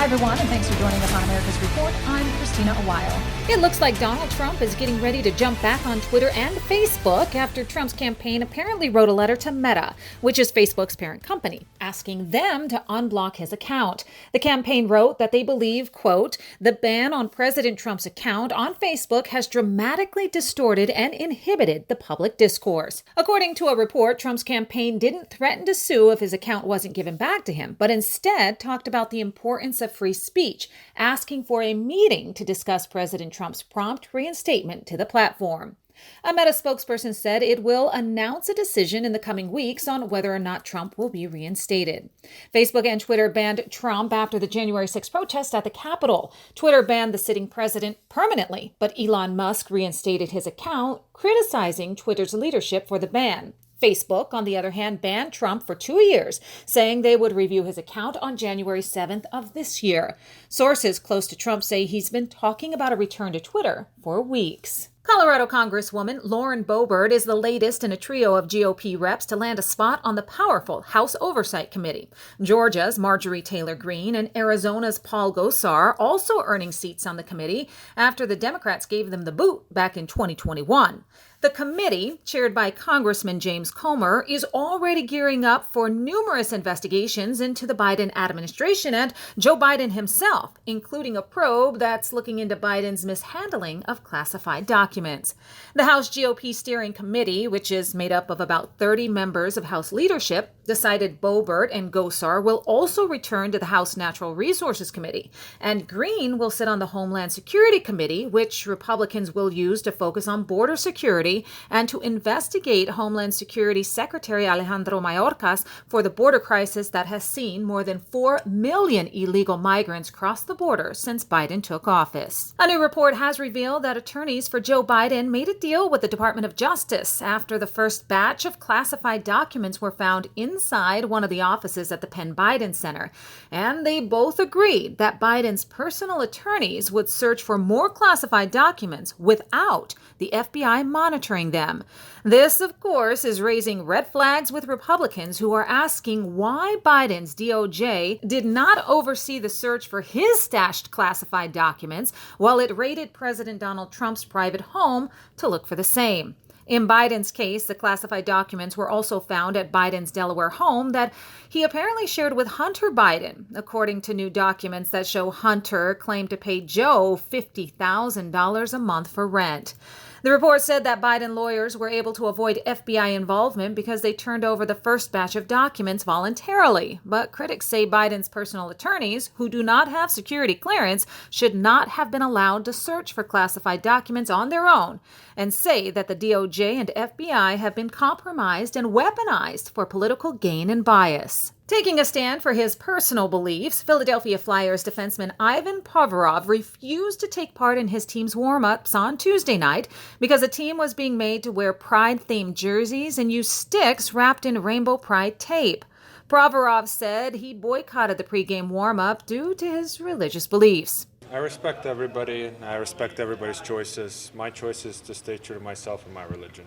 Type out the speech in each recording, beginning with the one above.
Hi, everyone, and thanks for joining us on America's Report. I'm Christina Awile. It looks like Donald Trump is getting ready to jump back on Twitter and Facebook after Trump's campaign apparently wrote a letter to Meta, which is Facebook's parent company, asking them to unblock his account. The campaign wrote that they believe, quote, the ban on President Trump's account on Facebook has dramatically distorted and inhibited the public discourse. According to a report, Trump's campaign didn't threaten to sue if his account wasn't given back to him, but instead talked about the importance of free speech, asking for a meeting to discuss President Trump's prompt reinstatement to the platform. A Meta spokesperson said it will announce a decision in the coming weeks on whether or not Trump will be reinstated. Facebook and Twitter banned Trump after the January 6 protest at the Capitol. Twitter banned the sitting president permanently, but Elon Musk reinstated his account, criticizing Twitter's leadership for the ban. Facebook, on the other hand, banned Trump for 2 years, saying they would review his account on January 7th of this year. Sources close to Trump say he's been talking about a return to Twitter for weeks. Colorado Congresswoman Lauren Boebert is the latest in a trio of GOP reps to land a spot on the powerful House Oversight Committee. Georgia's Marjorie Taylor Greene and Arizona's Paul Gosar also earning seats on the committee after the Democrats gave them the boot back in 2021. The committee, chaired by Congressman James Comer, is already gearing up for numerous investigations into the Biden administration and Joe Biden himself, including a probe that's looking into Biden's mishandling of classified documents. The House GOP Steering Committee, which is made up of about 30 members of House leadership, decided Boebert and Gosar will also return to the House Natural Resources Committee, and Greene will sit on the Homeland Security Committee, which Republicans will use to focus on border security and to investigate Homeland Security Secretary Alejandro Mayorkas for the border crisis that has seen more than 4 million illegal migrants cross the border since Biden took office. A new report has revealed that attorneys for Joe Biden made a deal with the Department of Justice after the first batch of classified documents were found inside one of the offices at the Penn Biden Center, and they both agreed that Biden's personal attorneys would search for more classified documents without the FBI monitoring them. This, of course, is raising red flags with Republicans who are asking why Biden's DOJ did not oversee the search for his stashed classified documents while it raided President Donald Trump's private home to look for the same. In Biden's case, the classified documents were also found at Biden's Delaware home that he apparently shared with Hunter Biden, according to new documents that show Hunter claimed to pay Joe $50,000 a month for rent. The report said that Biden lawyers were able to avoid FBI involvement because they turned over the first batch of documents voluntarily. But critics say Biden's personal attorneys, who do not have security clearance, should not have been allowed to search for classified documents on their own, and say that the DOJ and FBI have been compromised and weaponized for political gain and bias. Taking a stand for his personal beliefs, Philadelphia Flyers defenseman Ivan Provorov refused to take part in his team's warm-ups on Tuesday night because the team was being made to wear Pride-themed jerseys and use sticks wrapped in rainbow Pride tape. Provorov said he boycotted the pregame warm-up due to his religious beliefs. I respect everybody, and I respect everybody's choices. My choice is to stay true to myself and my religion.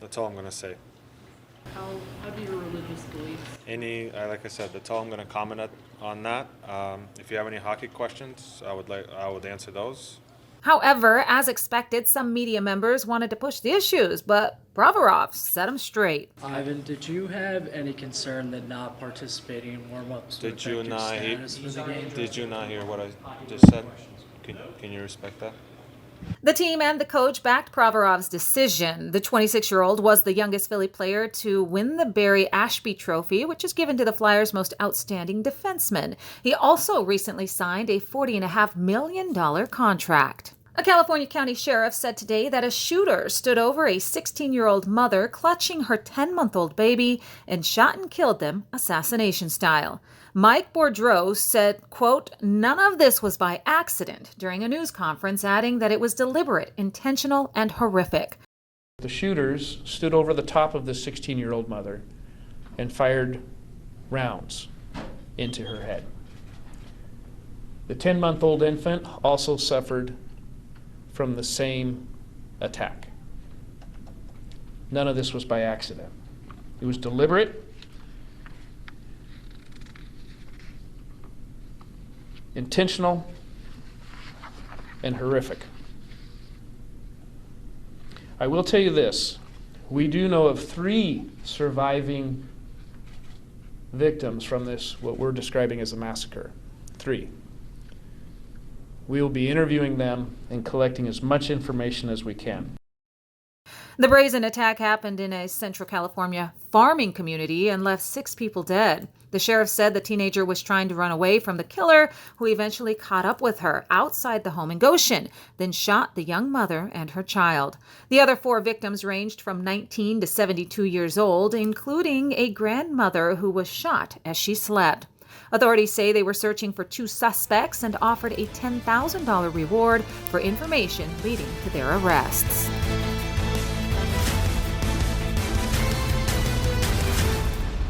That's all I'm going to say. How do your religious beliefs? Like I said, that's all I'm going to comment on that. If you have any hockey questions, I would answer those. However, as expected, some media members wanted to push the issues, but Provorov set them straight. Ivan, did you have any concern that not participating in warm-ups would affect your status for the game? Did you not hear what I just said? Can you respect that? The team and the coach backed Provorov's decision. The 26-year-old was the youngest Philly player to win the Barry Ashby Trophy, which is given to the Flyers' most outstanding defenseman. He also recently signed a $40.5 million contract. A California county sheriff said today that a shooter stood over a 16-year-old mother clutching her 10-month-old baby and shot and killed them assassination style. Mike Boudreau said, quote, none of this was by accident during a news conference, adding that it was deliberate, intentional, and horrific. The shooters stood over the top of the 16-year-old mother and fired rounds into her head. The 10-month-old infant also suffered from the same attack. None of this was by accident. It was deliberate. intentional, and horrific. I will tell you this. We do know of 3 surviving victims from this, what we're describing as a massacre. 3. We will be interviewing them and collecting as much information as we can. The brazen attack happened in a Central California farming community and left 6 people dead. The sheriff said the teenager was trying to run away from the killer, who eventually caught up with her outside the home in Goshen, then shot the young mother and her child. The other 4 victims ranged from 19 to 72 years old, including a grandmother who was shot as she slept. Authorities say they were searching for 2 suspects and offered a $10,000 reward for information leading to their arrests.